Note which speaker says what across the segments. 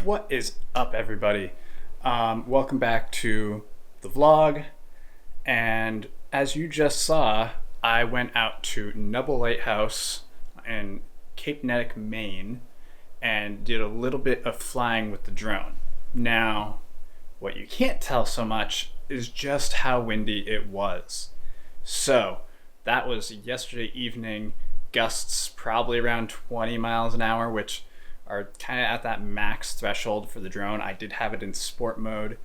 Speaker 1: What is up, everybody? Welcome back to the vlog. And as you just saw, I went out to Nubble Light House in Cape Nettic, Maine, and did a little bit of flying with the drone. Now, what you can't tell so much is just how windy it was. So, that was yesterday evening, gusts probably around 20 miles an hour, which are kind of at that max threshold for the drone. I did have it in sport mode,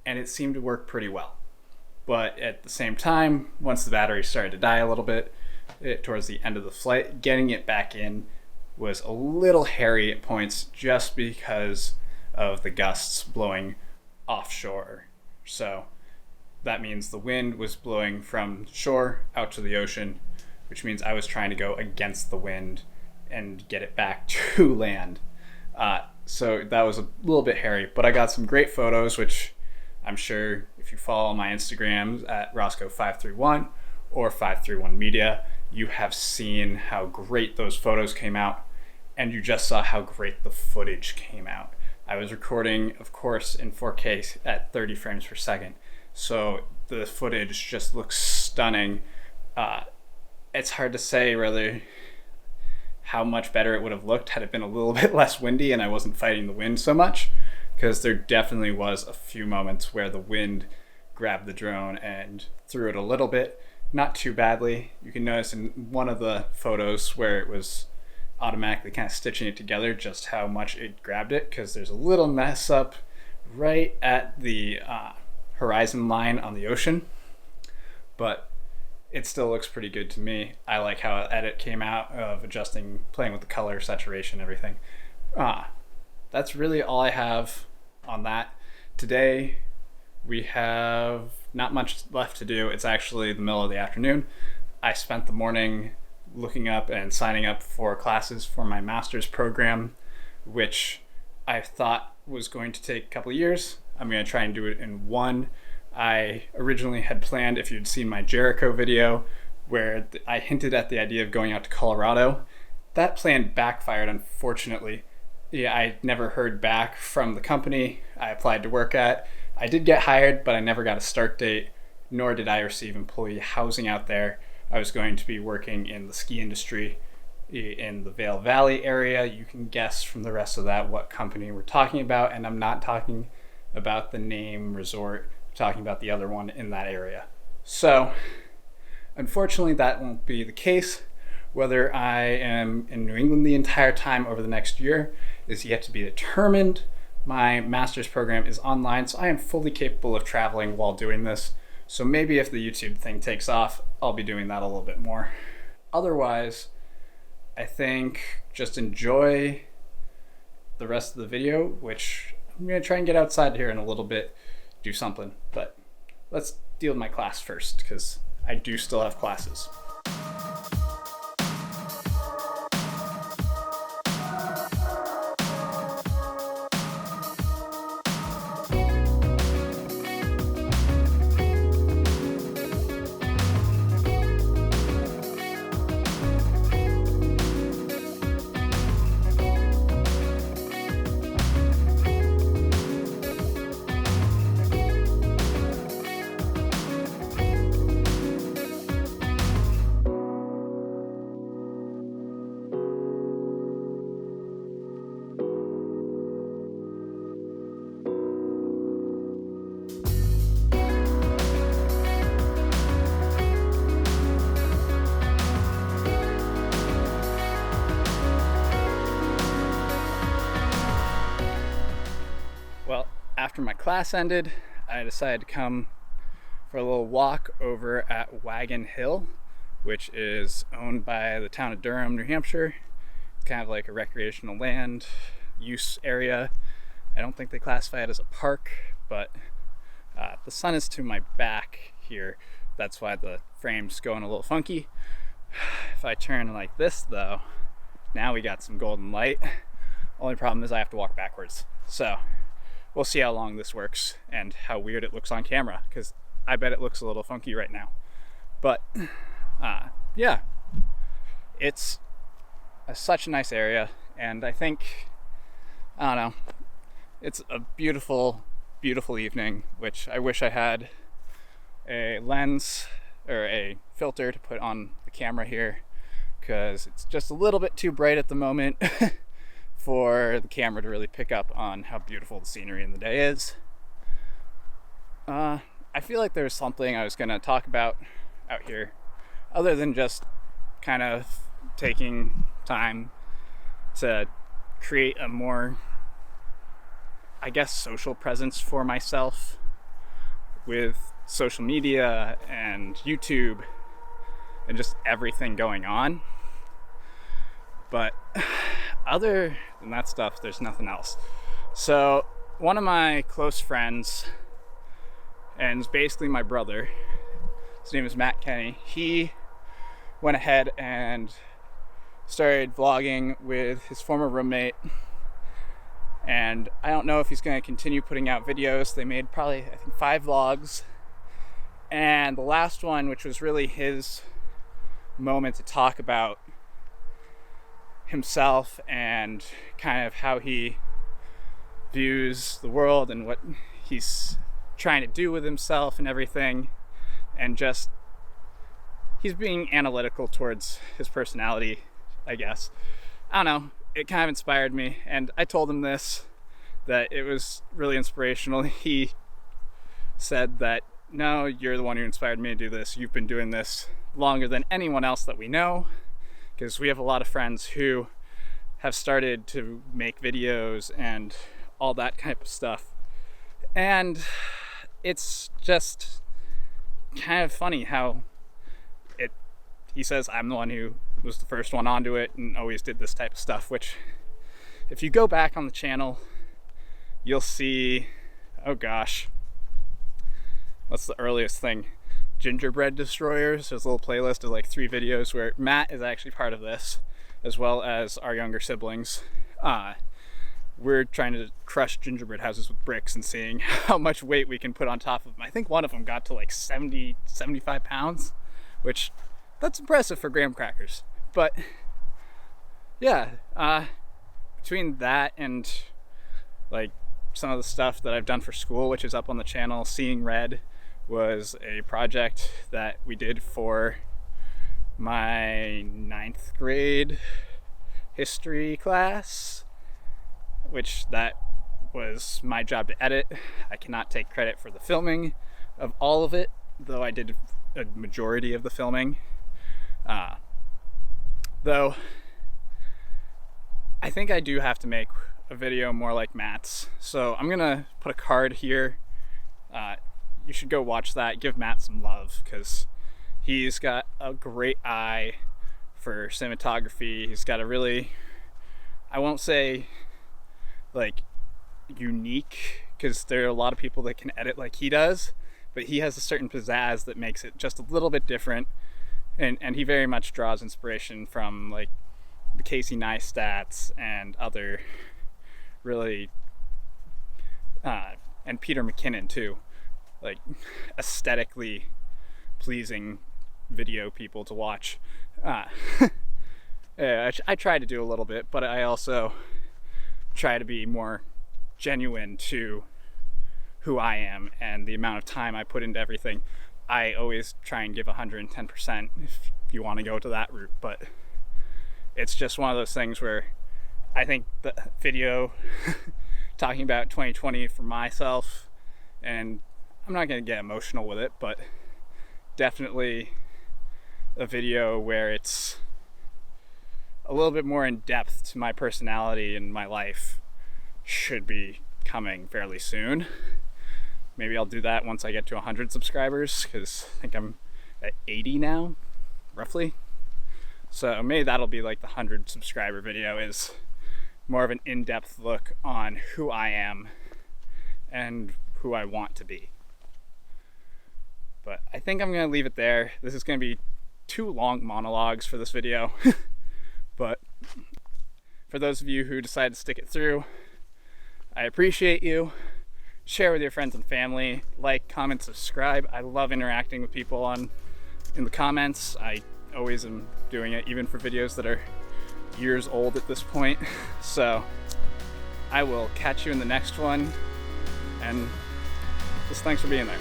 Speaker 1: and it seemed to work pretty well. But at the same time, once the battery started to die a little bit, towards the end of the flight, getting it back in was a little hairy at points just because of the gusts blowing offshore. So that means the wind was blowing from shore out to the ocean, which means I was trying to go against the wind and get it back to land. So that was a little bit hairy, but I got some great photos, which I'm sure if you follow my Instagrams at Roscoe531 or 531 Media, you have seen how great those photos came out, and you just saw how great the footage came out. I was recording, of course, in 4K at 30 frames per second, so the footage just looks stunning. It's hard to say really how much better it would have looked had it been a little bit less windy and I wasn't fighting the wind so much, because there definitely was a few moments where the wind grabbed the drone and threw it a little bit, not too badly. You can notice in one of the photos where it was automatically kind of stitching it together just how much it grabbed it, because there's a little mess up right at the horizon line on the ocean, but it still looks pretty good to me. I like how an edit came out of adjusting, playing with the color, saturation, everything. That's really all I have on that. Today, we have not much left to do. It's actually the middle of the afternoon. I spent the morning looking up and signing up for classes for my master's program, which I thought was going to take a couple of years. I'm going to try and do it in one. I originally had planned, if you'd seen my Jericho video, where I hinted at the idea of going out to Colorado. That plan backfired, unfortunately. Yeah, I never heard back from the company I applied to work at. I did get hired, but I never got a start date, nor did I receive employee housing out there. I was going to be working in the ski industry in the Vail Valley area. You can guess from the rest of that what company we're talking about, and I'm not talking about the name resort, I'm talking about the other one in that area. So, unfortunately, that won't be the case. Whether I am in New England the entire time over the next year is yet to be determined. My master's program is online, so I am fully capable of traveling while doing this. So maybe if the YouTube thing takes off, I'll be doing that a little bit more. Otherwise, I think just enjoy the rest of the video, which I'm going to try and get outside here in a little bit, do something. But let's deal with my class first, because I do still have classes. Well, after my class ended, I decided to come for a little walk over at Wagon Hill, which is owned by the town of Durham, New Hampshire. It's kind of like a recreational land use area. I don't think they classify it as a park, but the sun is to my back here. That's why the frame's going a little funky. If I turn like this though, now we got some golden light. Only problem is I have to walk backwards. So we'll see how long this works and how weird it looks on camera, because I bet it looks a little funky right now. But yeah, it's such a nice area, and I think, I don't know, It's a beautiful, beautiful evening, which I wish I had a lens or a filter to put on the camera here, because it's just a little bit too bright at the moment for the camera to really pick up on how beautiful the scenery in the day is. I feel like there was something I was going to talk about out here other than just kind of taking time to create a more, I guess, social presence for myself with social media and YouTube and just everything going on. But other than that stuff, there's nothing else. So one of my close friends, and it's basically my brother, his name is Matt Kenny, he went ahead and started vlogging with his former roommate, and I don't know if he's going to continue putting out videos. They made probably, I think, 5 vlogs, and the last one, which was really his moment to talk about himself and kind of how he views the world and what he's trying to do with himself and everything, and just he's being analytical towards his personality, I guess. I don't know, it kind of inspired me, and I told him this, that it was really inspirational. He said that, no, you're the one who inspired me to do this. You've been doing this longer than anyone else that we know, because we have a lot of friends who have started to make videos and all that type of stuff. And it's just kind of funny how he says I'm the one who was the first one onto it and always did this type of stuff, which if you go back on the channel, you'll see, oh gosh, what's the earliest thing? Gingerbread Destroyers. There's a little playlist of like 3 videos where Matt is actually part of this, as well as our younger siblings. We're trying to crush gingerbread houses with bricks and seeing how much weight we can put on top of them. I think one of them got to like 75 pounds, which that's impressive for graham crackers. But yeah, between that and like some of the stuff that I've done for school, which is up on the channel, Seeing Red was a project that we did for my 9th grade history class, which that was my job to edit. I cannot take credit for the filming of all of it, though I did a majority of the filming. Though I think I do have to make a video more like Matt's, so I'm gonna put a card here. You should go watch that, give Matt some love, because he's got a great eye for cinematography. He's got a really, I won't say like unique, because there are a lot of people that can edit like he does, but he has a certain pizzazz that makes it just a little bit different, and he very much draws inspiration from like the Casey Neistats and other really and Peter McKinnon too, like aesthetically pleasing video people to watch. Yeah, I try to do a little bit, but I also try to be more genuine to who I am and the amount of time I put into everything. I always try and give 110% if you want to go to that route, but it's just one of those things where I think the video talking about 2020 for myself, and I'm not going to get emotional with it, but definitely a video where it's a little bit more in depth to my personality and my life should be coming fairly soon. Maybe I'll do that once I get to 100 subscribers, because I think I'm at 80 now, roughly. So maybe that'll be like the 100 subscriber video, is more of an in-depth look on who I am and who I want to be. But I think I'm going to leave it there. This is going to be 2 long monologues for this video. But for those of you who decide to stick it through, I appreciate you. Share with your friends and family, like, comment, subscribe. I love interacting with people in the comments. I always am doing it, even for videos that are years old at this point. So I will catch you in the next one, and just thanks for being there.